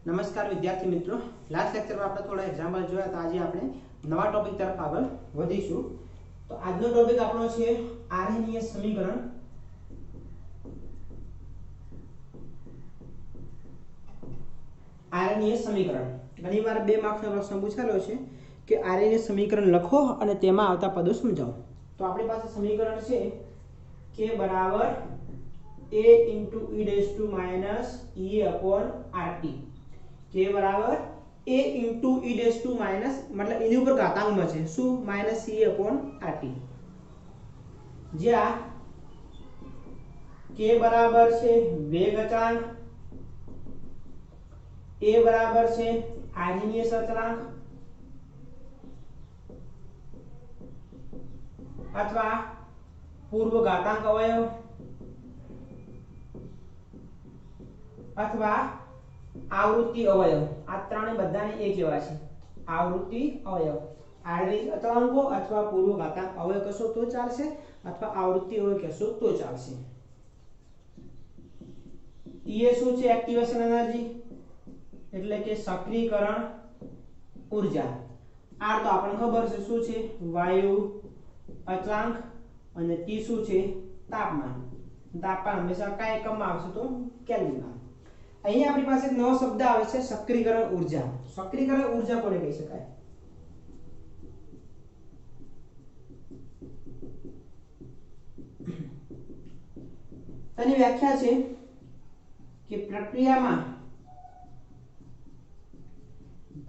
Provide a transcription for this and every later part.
નમસ્કાર વિદ્યાર્થી મિત્રો, લાસ્ટ લેક્ચરમાં આપણે થોડા એક્ઝામ્પલ જોયા તો આજે આપણે નવા ટોપિક તરફ આગળ વધીશું. તો આજનો ટોપિક આપણો છે આરએનએ સમીકરણ. આરએનએ સમીકરણ ઘણીવાર 2 માર્ક્સનો પ્રશ્ન પૂછાયેલો છે કે આરએનએ સમીકરણ લખો અને તેમાં આવતા પદો સમજાવો. તો આપણી પાસે સમીકરણ છે k બરાબર a into e raised to minus e upon rt. k बराबर a into e raised to minus मतलब એની ઉપર ઘાતાંકમાં છે શું minus e upon rt, જ્યાં k બરાબર છે વેગ અચળાંક, a બરાબર છે આર્યનિયસ અચળાંક અથવા પૂર્વ ઘાતાંક અવયવ અથવા आवृत्ति अवयव. आ ત્રણે બધાને એ કહેવાય છે आवृत्ति अवयव. आर्यनिक अचळांको अथवा पूर्व घातांक अवयव कशो तो चालશે अथवा आवृत्ति अवयव कशो तो चालશે. એ શું છે એક્ટિવેશન એનર્जी એટલે કે સક્રિયકરણ ઊર્જા. આર તો આપણને ખબર છે શું છે વાયુ અચળાંક અને ટી શું છે તાપમાન. તાપમાન હંમેશા કયા એકમમાં આવશે તો કેલ્વિનમાં. અહીંયા આપણી પાસે એક નવો શબ્દ આવે છે સક્રિયકરણ ઊર્જા. સક્રિયકરણ ઊર્જા કોને કહી શકાય? તેની વ્યાખ્યા છે કે પ્રક્રિયામાં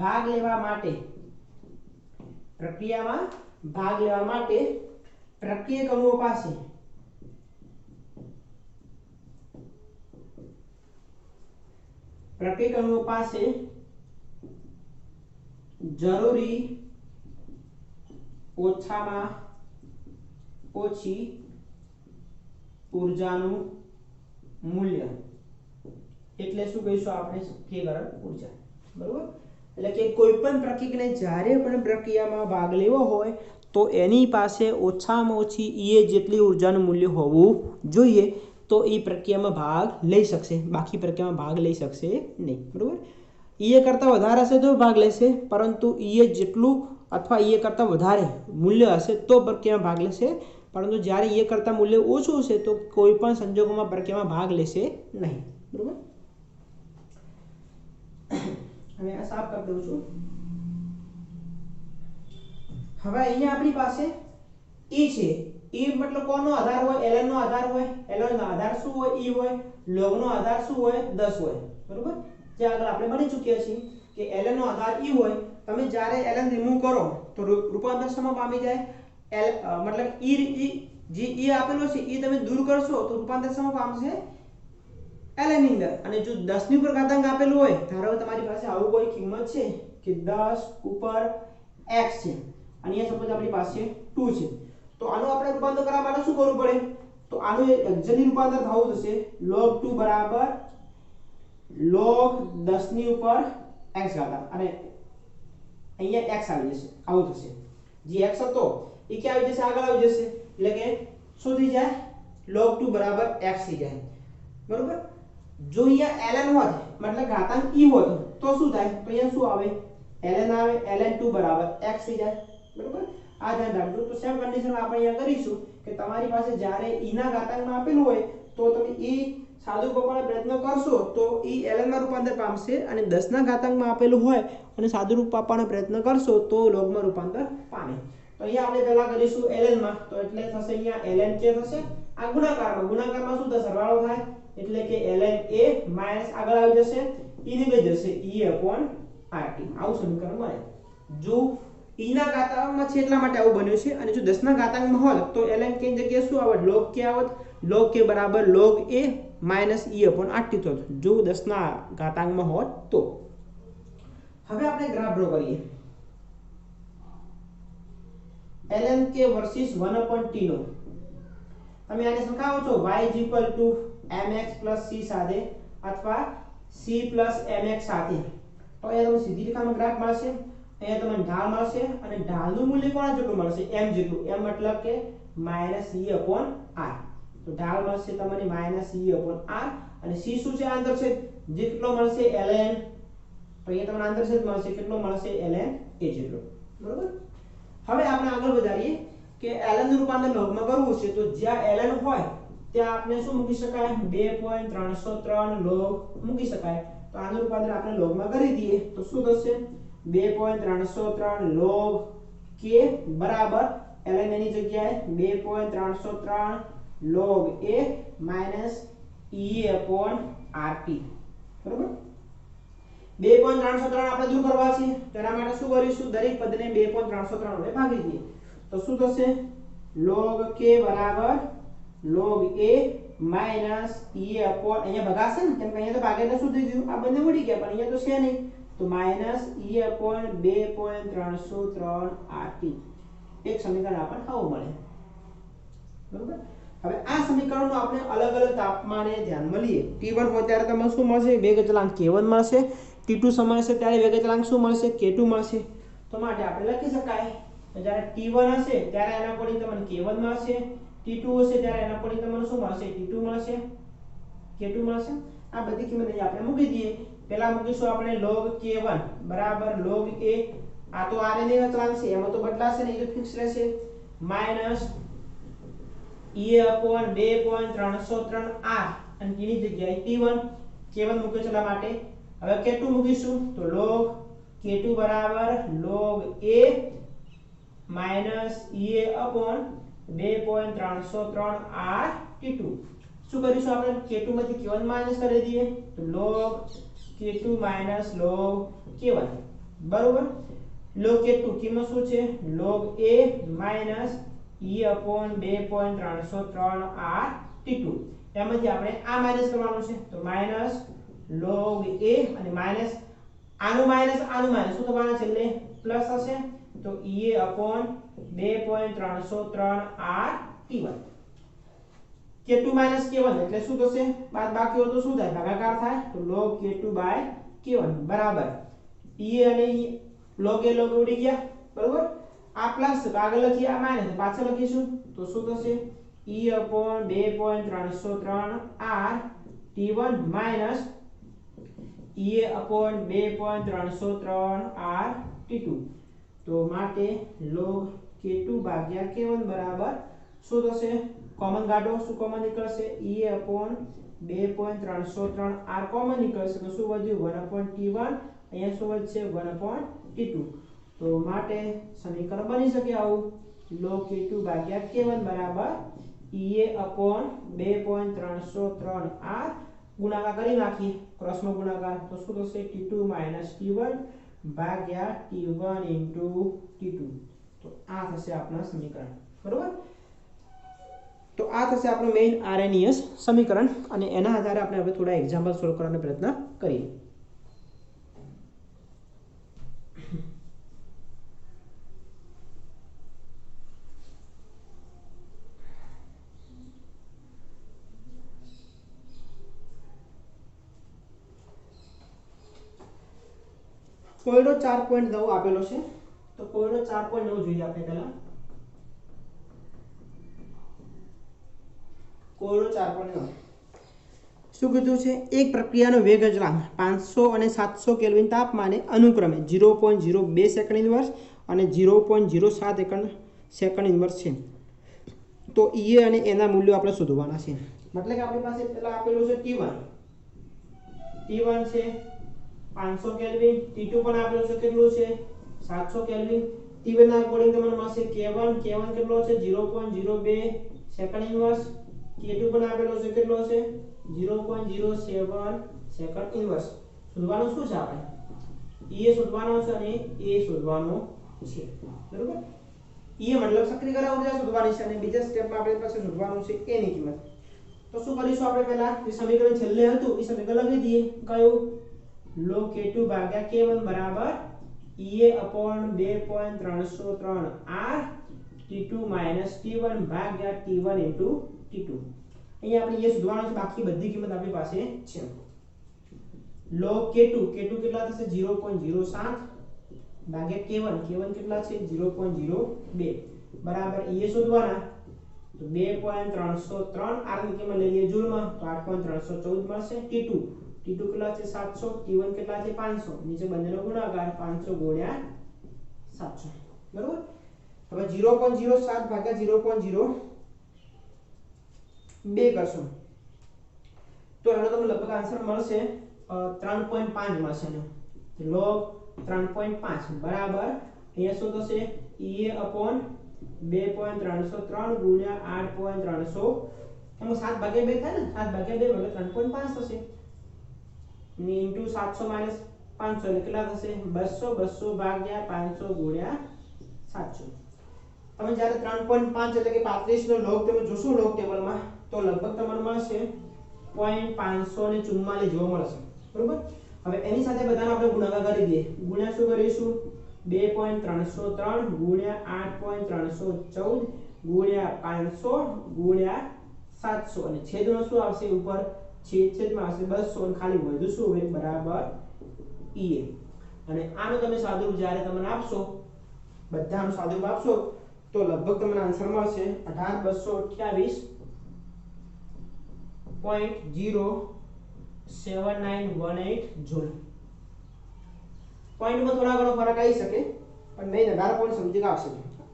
ભાગ લેવા માટે પ્રક્રિયકર્મીઓ પાસે જરૂરી ઓછામાં ઓછી ઊર્જાનું મૂલ્ય એટલે શું કહીશું આપણે સક્રિયકરણ ઊર્જા. બરોબર. એટલે કે કોઈ પણ પ્રક્રિયાને જ્યારે પણ પ્રક્રિયામાં ભાગ લેવો હોય તો એની પાસે ઓછામાં ઓછી એ જેટલી ઊર્જાનું મૂલ્ય હોવું જોઈએ તો એ પ્રક્રિયામાં ભાગ લઈ શકશે, બાકી પ્રક્રિયામાં ભાગ લઈ શકશે નહીં. બરોબર. એ કરતાં વધારે હશે તો ભાગ લેશે, પરંતુ એ જેટલું અથવા એ કરતાં વધારે મૂલ્ય હશે તો પ્રક્રિયામાં ભાગ લેશે, પરંતુ જ્યારે એ કરતાં મૂલ્ય ઓછું હશે તો કોઈ પણ સંજોગોમાં પ્રક્રિયામાં ભાગ લેશે નહીં. બરોબર. હવે આ સાફ કરી દઉં છું. હવે અહીંયા આપણી પાસે E છે. E मतलब કોનો આધાર હોય? ln નો આધાર હોય. ln નો આધાર શું હોય? E હોય. log નો આધાર શું હોય? 10 હોય. બરોબર. જે આગળ આપણે ભણી ચૂક્યા છીએ કે ln નો આધાર E હોય. તમે જ્યારે ln રિમૂવ કરો તો રૂપાંતર શેમાં પામી જાય? मतलब E જે E આપેલો છે એ તમે દૂર કરશો તો રૂપાંતર શેમાં પામશે? ln ની અંદર. અને જો 10 ની ઉપર ઘાતાંક આપેલું હોય, ધારો કે તમારી પાસે આવું કોઈ કિંમત છે કે 10 ઉપર x છે અને અહીંયા સપોઝ આપણી પાસે 2 છે, તો આનું આપણે રૂપાંતર કરવા માટે શું કરવું પડે? તો આનું એક્ઝેક્ટલી રૂપાંતર થવું થશે log 2 બરાબર log 10 ની ઉપર x ઘાતાંક અને અહીંયા x આવી જશે. આવું થશે. જે x હતો એ ક્યાં આવી જશે? આગળ આવી જશે. એટલે કે શું થઈ જાય? log 2 બરાબર x થઈ જાય. બરોબર. જો અહીંયા ln હોત मतलब ઘાતાંક e હોત તો શું થાય? તો અહીંયા શું આવે? ln આવે. ln 2 બરાબર x થઈ જાય. બરોબર. આ ધ્યાન રાખજો. તો સેમ કન્ડિશનમાં આપણે અહીંયા કરીશું કે તમારી પાસે જ્યારે e ના ઘાતાંકમાં આપેલું હોય તો તમે e સાદું રૂપાંતરનો પ્રયત્ન કરશો તો e ln માં રૂપાંતર પામશે, અને 10 ના ઘાતાંકમાં આપેલું હોય અને સાદું રૂપ આપવાનો પ્રયત્ન કરશો તો log માં રૂપાંતર પામે. તો અહીંયા આપણે પહેલા કરીશું ln માં. તો એટલે થશે અહીંયા ln કે થશે આ ગુણાકારમાં શું થશે? સરવાળો થાય એટલે કે ln a માઈનસ આગળ આવી જશે e નીકળી જશે e upon rt. આવું સમીકરણ મળે. જો e ના ઘાતાંકમાં છે એટલા માટે આવું બન્યું છે, અને જો 10 ના ઘાતાંકમાં હોત તો ln k ની જગ્યાએ શું આવત? log k આવત. log k બરાબર log a minus e upon rt થતું જો 10 ના ઘાતાંકમાં હોત તો. હવે આપણે ગ્રાફ ડ્રો કરીએ ln k versus 1 upon t નો. તમે આને સરખાવો છો y mx c સાથે અથવા c mx સાથે, તો અહીંયા તમને સીધી રેખાનો ગ્રાફ મળશે. અહીંયા તમને ઢાળ મળશે અને ઢાળનું મૂલ્ય કોના જેટલું મળશે? m જેટલું. m मतलब કે -e/r. તો ઢાળ મળશે તમને -e/r અને c શું છે? આ અંતર છે જે કેટલો મળશે? ln તો અહીંયા તમને આંતરછેદ મળશે કેટલો મળશે ln a જેટલો બરોબર। હવે આપણે આગળ વધારીએ કે ln નું રૂપાંતર લોગમાં કરવું છે તો જ્યાં ln હોય ત્યાં આપણે શું મૂકી શકાય 2.303 લોગ મૂકી શકાય। તો આનું રૂપાંતર આપણે લોગમાં કરી દઈએ તો શું થશે 2.303 લોગ k બરાબર ln ની જગ્યાએ 2.303 લોગ a માઈનસ e/rt બરોબર। 2.303 આપણે દૂર કરવા છે તેના માટે શું કરીશું દરેક પદને 2.303 વડે ભાગી દઈએ તો શું થશે log k બરાબર log a માઈનસ અહીંયા ભાગાશે ને કેમ કે અહીંયા તો ભાગે એટલે શું થઈ ગયું આ બંને ઉડી ગયા પણ અહીંયા તો છે નહીં તો માઈનસ e/2.303 rt એક સમીકરણ આપણને આવું મળે બરોબર। હવે આ સમીકરણનો આપણે અલગ અલગ તાપમાને ધ્યાનમાં લઈએ T1 હોય ત્યારે તમને શું મળશે વેગ અચળાંક K1 મળશે T2 સમય હશે ત્યારે વેગ અચળાંક શું મળશે K2 મળશે। તો માટે આપણે લખી શકાય તો જ્યારે T1 હશે ત્યારે એના અકોર્ડિંગ તમને K1 મળશે T2 હશે ત્યારે એના અકોર્ડિંગ તમને શું મળશે T2 મળશે K2 મળશે। આ બધી કિંમત અહીં આપણે મૂકી દઈએ પહેલા મૂકીશું આપણે log K1 બરાબર log a આ તો rn ની અચળાંક છે એમાં તો બદલાશે નહીં તો ફિક્સ રહેશે માઈનસ e/2.303 r અને t ની જગ્યાએ T1 K1 મૂક્યો છે એટલા માટે હવે K2 મૂકીશું તો log K2 બરાબર log a minus e/2.303 r t2 શું કરીશું આપણે K2 માંથી K1 માઈનસ કરી દઈએ તો log K2 minus log K1 બરોબર। log K2 કિંમત શું છે log a minus e/2.303 r t2 એમાંથી આપણે આ માઈનસ કરવાનું છે તો માઈનસ log a અને માઈનસ આનું માઈનસ શું થવાના છે એટલે પ્લસ હશે તો e/2.303 r t1 K2 minus K1 એટલે શું થશે બાદ બાકી હોય તો શું થાય ભાગાકાર થાય તો log K2 બાય K1 બરાબર e અને log a log ઉડી ગયા બરોબર। આ પ્લસ આગળ લખીએ આ માઈનસ પાછળ લખીશું તો શું થશે e/2.303 r t1 minus e/2.303 r t2 તો માટે log K2 ભાગ્યા K1 બરાબર શું થશે કોમન કાઢો શું કોમન નીકળશે e/2.303 r કોમન નીકળશે તો શું વધ્યું 1/t1 અહીંયા શું વધશે 1/t2 તો માટે સમીકરણ બની શકે આવું log K2 ભાગ્યા K1 બરાબર e/2.303 r ગુણાકાર કરી નાખી ક્રોસમાં ગુણાકાર તો શું થશે t2 t1 ભાગ્યા t1 t2 તો આ થશે આપણા સમીકરણ બરોબર। તો આ થશે આપણું મેઈન આરએનઈએસ સમીકરણ અને એના આધારે આપણે હવે થોડા એક્ઝામ્પલ સોલ્વ કરવાનો પ્રયત્ન કરીએ। કોયડો 4.9 આપેલો છે તો કોયડો 4.9 જોઈએ આપણે પહેલા કોયડો 4.9 શું કીધું છે એક પ્રક્રિયાનો વેગ અચળાંક 500 અને 700 કેલ્વિન તાપમાને અનુક્રમે 0.02 સેકન્ડ ઇન્વર્સ અને 0.07 સેકન્ડ ઇન્વર્સ છે તો e અને એના મૂલ્યો આપણે શોધવાના છે મતલબ કે આપણી પાસે પહેલા આપેલું છે T1 છે 500 કેલ્વિન T2 પણ આપેલું છે કેટલું છે 700 કેલ્વિન T1 ના અકોર્ડિંગ તમને મળશે K1 કેટલો છે 0.02 સેકન્ડ ઇન્વર્સ K2 પણ આપેલો છે કેટલો છે 0.07 સેકન્ડ ઇન્વર્સ શોધવાનું શું છે આપણે E શોધવાનો છે અને A શોધવાનો છે બરોબર E મતલબ સક્રિય ઊર્જા શોધવાની છે અને બીજા સ્ટેપમાં આપણે પાસે શોધવાનું છે A ની કિંમત તો શું કરીશું આપણે પહેલા જે સમીકરણ છેલ્લે હતું એ સમીકરણ લખી દઈએ કયું log K2 ભાગ્યા K1 બરાબર e/2.303 r t2 t1 ભાગ્યા t1 t2 અહીંયા આપણે એ શોધવાનું છે બાકી બધી કિંમત આપણી પાસે છે log K2 કેટલા થશે 0.07 ભાગ્યા K1 કેટલા છે 0.02 બરાબર એ શોધવાના તો 2.303 r ની કિંમત લઈએ જૂલમાં તો 8.314 મળશે t2 તો T2 કેટલા છે 700, T1 કેટલા છે 500, નીચે બંનેનો ગુણાકાર 500 ગુણ્યા 700 બરોબર। હવે 0.07 ભાગ્યા 0.02 કરશો તો એનો તમને લગભગ આન્સર મળશે 3.5 મળશે ને log 3.5 બરાબર અહીંયા શું થશે EA upon 2.303 ગુણ્યા 8.300 એમાં 7 ભાગ્યા 2 થાય ને 7 ભાગ્યા 2 એટલે 3.5 થશે ની ઇન્ટુ 700 માઈનસ 500 એટલે કેટલા થશે 200 ભાગ્યા 500 ગુણ્યા 700 તમે જ્યારે 3.5 એટલે કે 35 નો log તમે જોશો log ટેબલમાં તો લગભગ તમને મળશે 0.544 જેવો મળશે બરોબર। હવે એની સાથે બધાનો આપણે ગુણાકાર કરી દઈએ ગુણ્યા શું કરીશું 2.303 ગુણ્યા 8.314 ગુણ્યા 500 ગુણ્યા 700 અને છેદમાં શું આવશે ઉપર છેદમાં આવશે 200 અને ખાલી વધુ શું હોય બરાબર EA અને આનો તમે સાદુરૂપ જ્યારે તમને આપશો બધાનો સાદુરૂપ આપશો તો લગભગ તમને આન્સર મળશે 18228.07918 જૂલ। પોઈન્ટમાં થોડા ઘણો ફરક આવી શકે પણ નહીં 18 પોઈન્ટ સમજી આવશે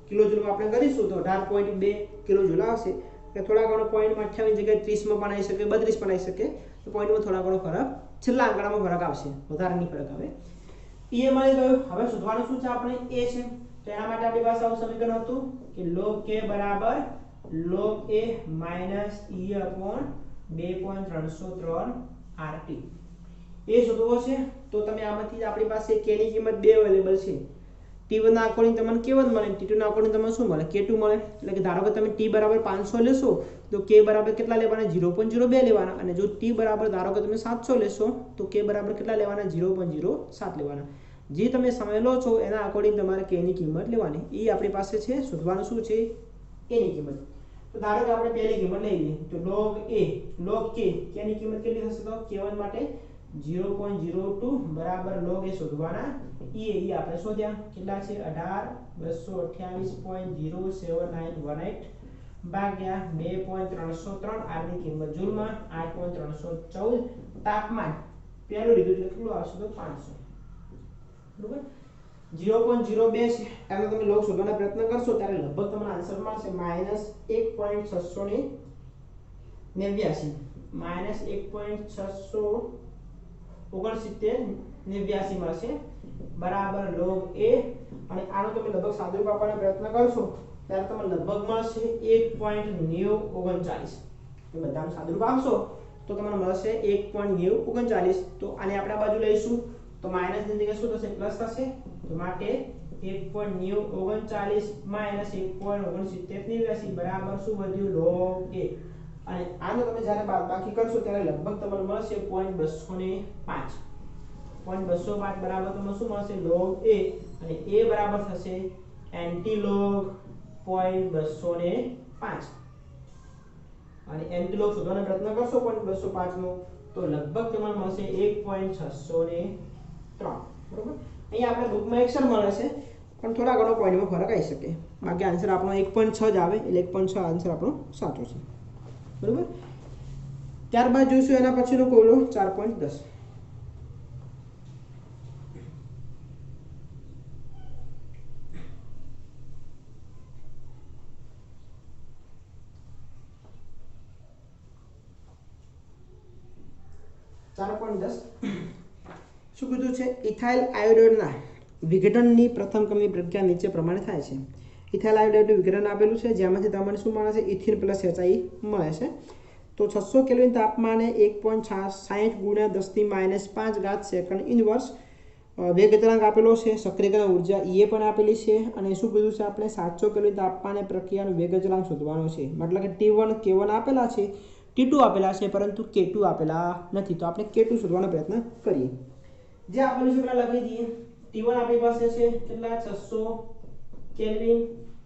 કિલો જૂલ આપણે કરીશું તો 18.2 કિલો જૂલ આવશે એટલે થોડા ઘણો પોઈન્ટમાં 28 જગ્યાએ 30 માં પણ આવી શકે 32 પણ આવી શકે તો પોઈન્ટમાં થોડા ઘણો ફરક છેલ્લા આંકડામાં ફરક આવશે વધારે નહીં ફરક આવે। એ મળી ગયું। હવે શોધવાનું શું છે આપણે a છે તો એના માટે આપણી પાસે આવું સમીકરણ હતું કે log k બરાબર log a minus e upon 2.303 rt એ શોધવો છે તો તમે આમાંથી આપણી પાસે k ની કિંમત બે અવેલેબલ છે t1 ના અકોર્ડિંગ તમને k1 મળે t2 ના અકોર્ડિંગ તમને શું મળે k2 મળે એટલે કે ધારો કે તમે t બરાબર 500 લેશો તો k બરાબર કેટલા લેવાના 0.02 લેવાના અને જો t બરાબર ધારો કે તમે 700 લેશો તો k બરાબર કેટલા લેવાના 0.07 લેવાના જે તમે સમય લો છો એના અકોર્ડિંગ તમારે k ની કિંમત લેવાની એ આપણી પાસે છે શોધવાનું શું છે a ની કિંમત તો ધારો કે આપણે પહેલી કિંમત લઈ લઈએ તો log k ની કિંમત કેટલી થશે તો k1 માટે 0.02 બરાબર log a શોધવાના એ આપણે શોધ્યા કેટલા છે 18228.07918 ભાગ્યા 2.303 r ની કિંમત જૂલમાં 8.314 તાપમાન પહેલું લીધું એટલે કેટલું આવશે તો 500 બરોબર 0.02 છે એનો તમે log શોધવાનો પ્રયત્ન કરશો ત્યારે લગભગ તમને આન્સર મળશે -1.689 -1.669 મળશે બરાબર log a અને આનો તમે લગભગ સાદુરૂપ આપવાનો પ્રયત્ન કરશો ત્યારે તમને લગભગ મળશે 1.939 તો બધાનો સાદુરૂપ આપશો તો તમને મળશે 1.939 તો આને આપણે આ બાજુ લઈશું તો માઈનસ ની જગ્યાએ શું થશે પ્લસ થશે તો માટે 1.939 માઈનસ 1.69 બરાબર શું વધ્યું log a અને આનો તમે જ્યારે બાદબાકી કરશો ત્યારે લગભગ તમને મળશે 0.205 0.205 બરાબર તમને શું મળશે log a અને a બરાબર થશે એન્ટી-log 0.205 અને એન્ટી-log શોધવાનો પ્રયત્ન કરશો 0.205 નો તો લગભગ તમને મળશે 1.603 બરોબર। અહીંયા આપણે બુકમાં એક્સર મળે છે પણ થોડા ઘણો પોઈન્ટમાં ફરક આવી શકે બાકી આન્સર આપણો 1.6 જ આવે એટલે 1.6 આન્સર આપણો સાચો છે બરોબર। ત્યારબાદ જોઈશું એના પછીનો કોયડો 4.10 શું કીધું છે ઇથાઇલ આયોડાઇડના વિઘટનની પ્રથમ ક્રમની પ્રક્રિયા નીચે પ્રમાણે થાય છે। ઇથાઇલ આયોડાઇડનું વિઘટન આપેલું છે જેમાંથી તમને શું મળે છે ઇથિન પ્લસ HI મળે છે તો 600 કેલ્વિન તાપમાને 1.60 ગુણ્યા 10⁻5 સેકન્ડ ઇનવર્સ વેગ અચળાંક આપેલો છે સક્રિયકરણ ઉર્જા E પણ આપેલી છે અને શું કીધું છે આપણે 700 કેલ્વિન તાપમાને પ્રક્રિયાનો વેગ અચળાંક શોધવાનો છે મતલબ કે T1 K1 આપેલા છે T2 આપેલા છે પરંતુ K2 આપેલા નથી તો આપણે K2 શોધવાનો પ્રયત્ન કરીએ જે આપેલું છે પેલા લખી દઈએ T1 આપણી પાસે છે કેટલા 600 કેલ્વિન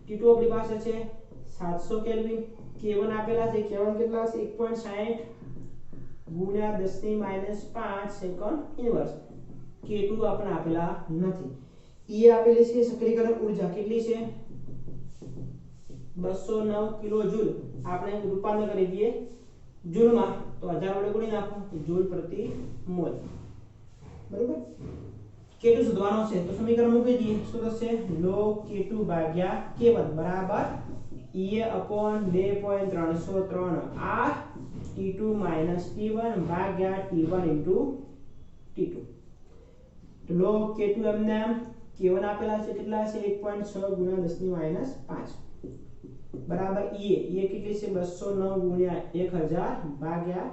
T2 આપણી પાસે છે 700 કેલ્વિન K1 આપેલા છે K1 કેટલા છે 1.60 ગુણ્યા 10⁻5 સેકન્ડ ઇનવર્સ K2 આપણે આપેલા નથી E આપેલી છે સક્રિયકરણ ઉર્જા કેટલી છે 209 કિલો જૂલ આપણે રૂપાંતર કરી દઈએ જૂલમાં, તો 1000 વડે ગુણી નાખો તો જૂલ પ્રતિ મોલ, બરાબર। K2 શોધવાનો છે તો સમીકરણ મૂકી દઈએ, શું થશે log K2 ભાગ્યા K1 બરાબર EA upon 2.303 R T2 minus T1 ભાગ્યા T1 into T2। તો log K2 એમને K1 આપેલા છે કેટલા છે 1.6 ગુણ્યા 10 ની માઈનસ 5 બરાબર EA કેટલી છે 209 ગુણ્યા 1000 ભાગ્યા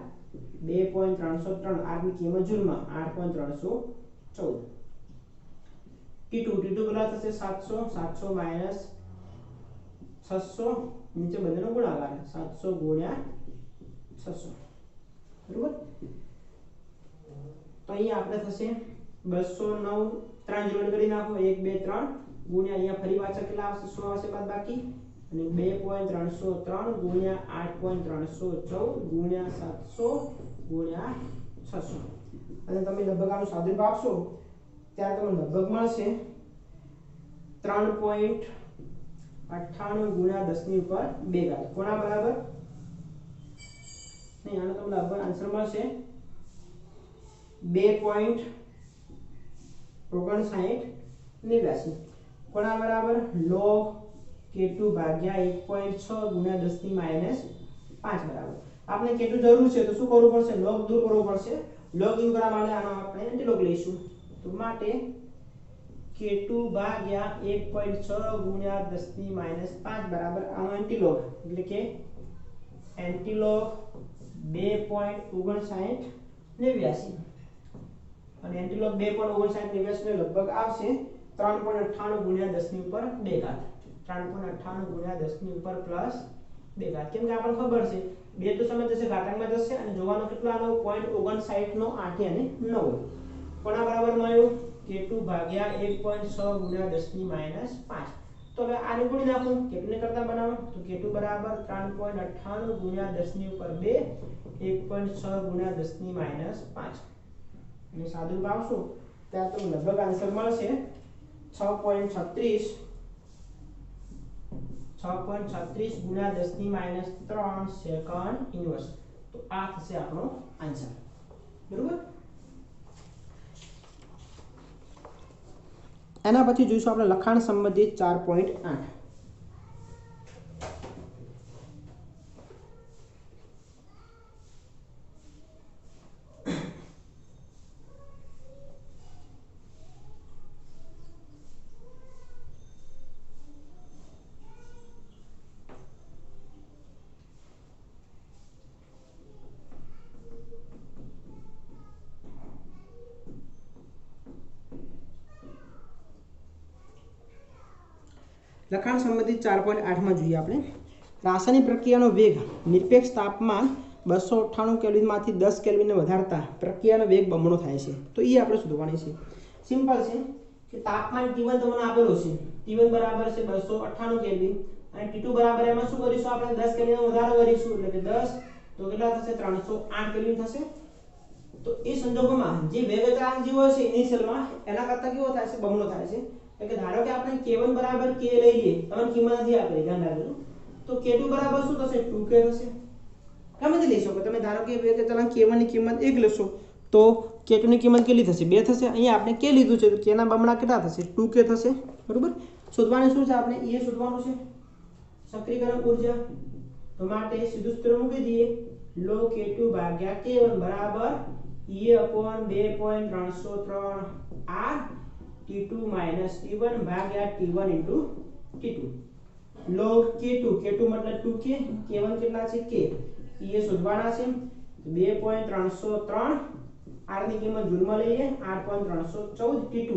2.303 R ની કિંમત જૂલમાં 8.314। T2 કેટલા થશે 700 માઈનસ 600 નીચે બંનેનો ગુણાકાર 700 ગુણ્યા 600, બરાબર। તો અહીંયા આપણે થશે 209 3 જોડ કરી નાખો 1 2 3 ગુણ્યા અહીંયા ફરી પાછા કેટલા આવશે 100 આવશે બાદ બાકી અને 2.303 ગુણ્યા 8.314 ગુણ્યા 700 ગુણ્યા 600 અને તમે લગભગ આનું સાદું આપશો ત્યારે તમને લગભગ મળશે 3.98 ગુણ્યા 10 ની ઉપર 2 ઘાત કોના બરાબર નહીં આનો તમને લગભગ આન્સર મળશે 2.59 કોના બરાબર log K2 ભાગ્યા 1.6 ગુણ્યા 10 ની માઈનસ 5 બરાબર આપણે K2 જરૂર છે તો શું કરવું પડશે log દૂર કરવું પડશે log દૂર કરવા માટે આનો આપણે એન્ટીલોગ લઈશું તો માટે K2 ભાગ્યા 1.6 ગુણ્યા 10 ની માઈનસ 5 બરાબર આનો એન્ટીલોગ એટલે કે એન્ટીલોગ 2.59 અને એન્ટીલોગ 2.59 ને લગભગ આવશે 3.98 ગુણ્યા 10 ની ઉપર 2 ઘાત 3.98 ગુણ્યા 10 ની ઉપર પ્લસ 2 ઘાત કેમ કે આપણને ખબર છે 2 તો સમય જશે ઘાતાંકમાં જશે અને જોવાનો કેટલો આનો 0.59 નો 8 અને 9 કોના બરાબર મળ્યું K2 ભાગ્યા 1.6 ગુણ્યા 10 ની માઈનસ 5 તો હવે આને ગુણી નાખો કેટલને કરતા બનાવો તો K2 બરાબર 3.98 ગુણ્યા 10 ની ઉપર 2 1.6 ગુણ્યા 10 ની માઈનસ 5 અને સાદું પાવશો ત્યારે તો લગભગ આન્સર મળશે 6.36 ગુણ્યા 10 ની માઈનસ 3 સેકન્ડ ઇન્વર્સ તો આ થશે આપણો આન્સર, બરોબર। એના પછી જોઈશું આપણે લખાણ સંબંધિત 4.8 લખાણ સંબંધિત 4.8 માં જોઈએ આપણે રાસાયણિક પ્રક્રિયાનો વેગ નિરપેક્ષ તાપમાન 298 કેલ્વિન માંથી 10 કેલ્વિનને વધારતા પ્રક્રિયાનો વેગ બમણો થાય છે તો એ આપણે શોધવાની છે સિમ્પલ છે કે તાપમાન T1 તમને આપેલો છે T1 બરાબર છે 298 કેલ્વિન અને T2 બરાબર એમાં શું કરીશું આપણે 10 કેલ્વિનનો વધારો કરીશું એટલે કે 10 તો કેટલા થશે 308 કેલ્વિન થશે તો એ સંજોગોમાં જે વેગ અચળાંક જે હોય છે ઇનિશિયલમાં એના કરતા કેવો થાય છે બમણો થાય છે એટલે ધારો કે આપણે K1 બરાબર K લઈ લઈએ તમને કિંમત નથી આપેલી ધ્યાન રાખજો તો K2 બરાબર શું થશે 2K થશે ગમે તે લઈ શકો તમે ધારો કે વેગ અચળાંક K1 ની કિંમત 1 લેશો તો K2 ની કિંમત કેટલી થશે 2 થશે અહીંયા આપણે K લીધું છે તો K ના બમણા કેટલા થશે 2K થશે બરોબર શોધવાનું શું છે આપણે એ શોધવાનું છે સક્રિયકરણ ઊર્જા તો માટે સીધું સૂત્ર મૂકી દઈએ log K2 ભાગ્યા K1 બરાબર EA upon 2.303 R T2 minus T1 भाग्या T1 into T2 log K2 मतलब 2K K1 કેટલા છે K એ શોધવાના છે 2.303 R ની કિંમત જૂલમાં લઈએ 8.314 T2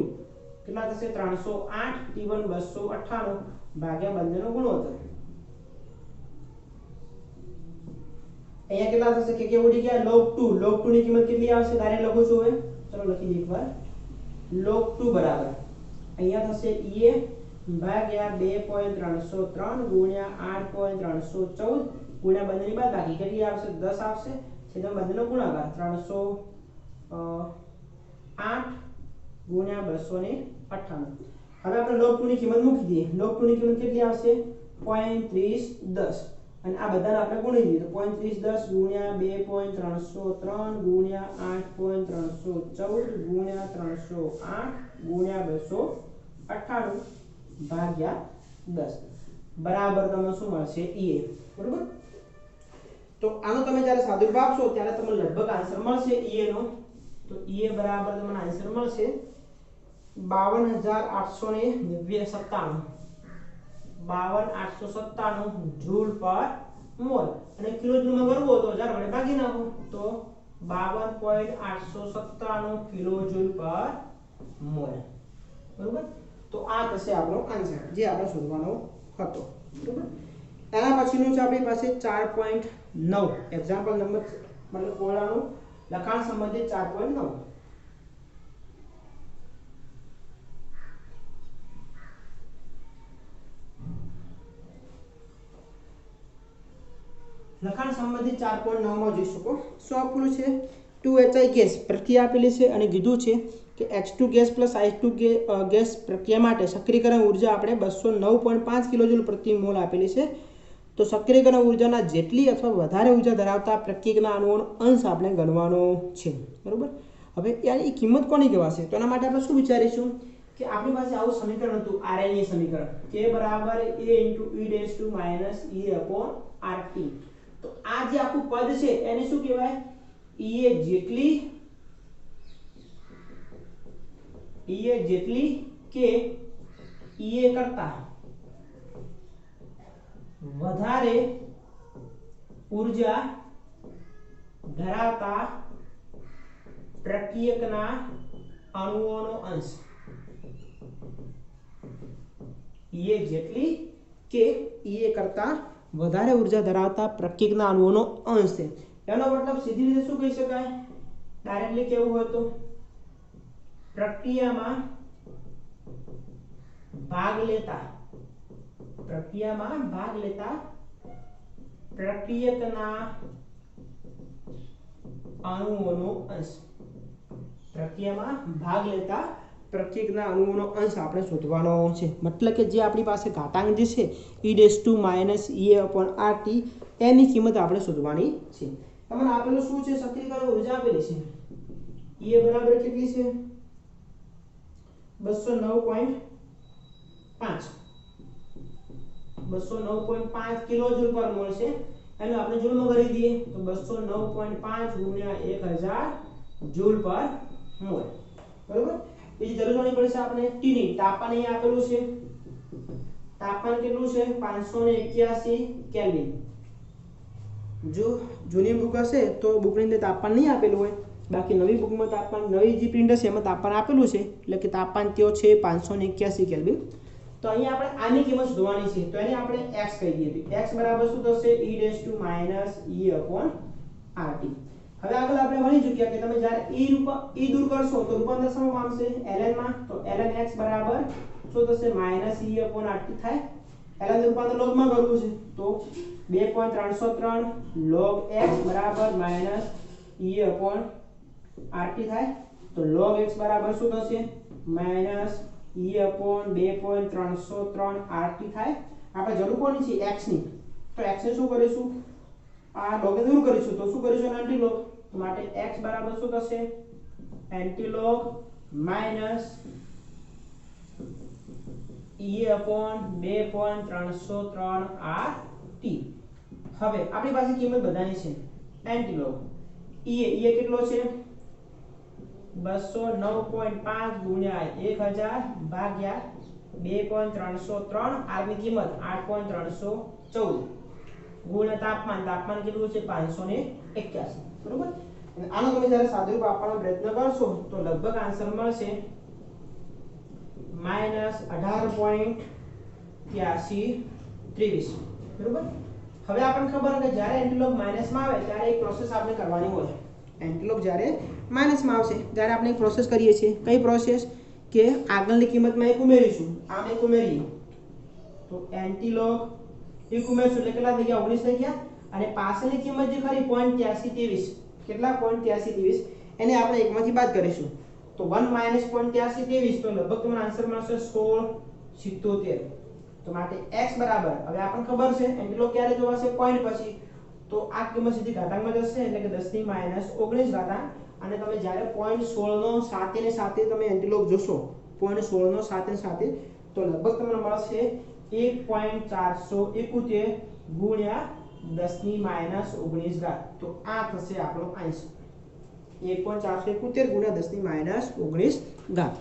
કેટલા થશે 308 T1 298 ભાગ્યા બંનેનો ગુણોત્તર અહીંયા કેટલા થશે કે ઉડી ગયા log 2 ની કિંમત કેટલી આવશે ડાયરેક્ટ લખું છું હવે ચલો લખી દઈએ એકવાર log 2 બરાબર અહીંયા થશે EA ભાગ્યા 2.303 ગુણ્યા 8.314 ગુણ્યા બંનેની બાદબાકી કેટલી આવશે 10 આવશે છેદમાં બંનેનો ગુણાકાર 308 ગુણ્યા 298 હવે આપણે log 2 ની કિંમત મૂકી દઈએ log 2 ની કિંમત કેટલી આવશે 0.3010 અને આ બધાને આપણે ગુણી દઈએ તો 0.3010 ગુણ્યા 2.303 ગુણ્યા 8.314 ગુણ્યા 308 ગુણ્યા 298 ભાગ્યા 10 બરાબર તમને શું મળશે EA બરોબર। તો આનો તમે જ્યારે સાદુરૂપ આપશો ત્યારે તમને લગભગ આન્સર મળશે EA નો। તો EA બરાબર તમને આન્સર મળશે 52897 52897 જૂલ પર મોલ અને કિલો જૂલમાં કરવો તો 1000 વડે ભાગી નાખો તો 52.897 કિલો જૂલ પર મોલ બરોબર। તો આ થશે આપણો આન્સર જે આપણે શોધવાનો હતો બરોબર। એના પછીનું છે આપણી પાસે 4.9 એક્ઝામ્પલ નંબર મતલબ કોળાનું લખાણ સંબંધિત 4.9 લખાણ સંબંધિત 4.9 માં જોઈ શકો શું આપેલું છે 2HI ગેસ પ્રક્રિયા આપેલી છે અને કીધું છે કે H2 ગેસ I2 ગેસ પ્રક્રિયા માટે સક્રિયકરણ ઊર્જા આપણે 209.5 કિલોજૂલ પ્રતિ મોલ આપેલી છે। તો સક્રિયકરણ ઊર્જાના જેટલી અથવા વધારે ઊર્જા ધરાવતા પ્રક્રિયકના અણુઓનો અંશ આપણે ગણવાનો છે બરોબર। હવે યાર એ કિંમત કોની કહેવાશે તો એના માટે આપણે શું વિચારીશું કે આપણી પાસે આવું સમીકરણ હતું RNA સમીકરણ K બરાબર A - E/RT। તો આ જે આખું પદ છે એને શું કહેવાય EA જેટલી કે EA કરતા વધારે ઊર્જા ધરાવતા પ્રક્રિયકના અણુઓનો અંશ EA જેટલી કે EA કરતા વધારે ઊર્જા ધરાવતા પ્રક્રિયકના અણુઓનો અંશ છે। એનો મતલબ સીધી રીતે શું કહી શકાય ડાયરેક્ટલી કેવું હોય તો પ્રક્રિયામાં ભાગ લેતા પ્રક્રિયકના અણુઓનો અંશ પ્રક્રિયકના અણુઓનો અંશ આપણે શોધવાનો છે। મતલબ કે જે આપણી પાસે ઘાતાંક જે છે E-EA/RT એની કિંમત આપણે શોધવાની છે। તમને આપેલું શું છે સક્રિયકરણ ઊર્જા આપેલી છે EA બરાબર કેટલી છે 209.5 કિલોજૂલ પર મોલ છે એનો આપણે જૂલમાં કરી દઈએ તો 209.5 ગુણ્યા 1000 જૂલ પર મોલ બરોબર। બીજી જરૂર જોવાની પડશે આપણે T ની તાપમાન અહીં આપેલું છે તાપમાન કેટલું છે 581 કેલ્વિન। જો જૂની બુક હશે તો બુકની અંદર તાપમાન નહીં આપેલું હોય બાકી નવી બુકમાં તાપમાન નવી જે પ્રિન્ટ હશે એમાં તાપમાન આપેલું છે એટલે કે તાપમાન તેઓ છે 581 કેલ્વિન। તો અહીં આપણે આની કિંમત શોધવાની છે તો એને આપણે x કહી દઈએ x બરાબર શું થશે E - E/RT। હવે આગળ આપણે ભણી ચૂક્યા કે તમે જ્યારે e દૂર કરશો તો રૂપાંતર શેમાં પામશે ln માં તો ln x બરાબર શું થશે -E/RT થાય। ln રૂપાંતર log માં કરવું છે તો 2.303 log x બરાબર -E/RT થાય। તો log x બરાબર શું થશે -E/2.303 RT થાય। આપણે જરૂર કોની છે x ની તો x ને શું કરીશું આ log ને દૂર કરીશું તો શું કરીશું એન્ટી log માટે x બરાબર શું થશે એન્ટી log -E/2.303 RT। હવે આપણી પાસે કિંમત બધાની છે એન્ટી log EA કેટલો છે 209.5 ગુણ્યા 1000 ભાગ્યા 2.303 R ની કિંમત 8.314 ગુણ્યા તાપમાન કેટલું છે 581 બરોબર। અને આનો તમે જ્યારે સાદુરૂપ આપવાનો પ્રયત્ન કરશો તો લગભગ આન્સર મળશે -18.8323 બરોબર। હવે આપણને ખબર છે કે જ્યારે એન્ટીલોગ માઈનસમાં આવે ત્યારે એક પ્રોસેસ આપણે કરવાની હોય એન્ટીલોગ જ્યારે માઈનસમાં આવશે ત્યારે આપણે એક પ્રોસેસ કરીએ છીએ કઈ પ્રોસેસ કે આગળની કિંમતમાં એક ઉમેરીશું આમ એક ઉમેરીએ તો એન્ટીલોગ એક ઉમેરશું એટલે કેટલા થઈ ગયા 19 થઈ ગયા અને પાછળની કિંમત જે ખરી 0.8323 કેટલા 0.8323 એને આપણે એકમાંથી બાદ કરીશું તો 1 - 0.8323 તો લગભગ તમને આન્સર મળશે 1677 તો માટે x બરાબર હવે આપણને ખબર છે એન્ટિલોપ ક્યારે જોવાશે પોઈન્ટ પછી તો આ કિંમત સીધી ઘાતાંકમાં જશે એટલે કે 10 ની -19 ઘાતાંક અને તમે જ્યારે પોઈન્ટ 16 નો સાથે ને સાથે તમે એન્ટિલોપ જોશો પોઈન્ટ 16 નો સાથે ને સાથે તો લગભગ તમને મળશે 1.471 ગુણ્યા 10 ની -19 ઘાત તો આ થશે આપણો આન્સર 1.471 ગુણ્યા 10 ની -19 ઘાત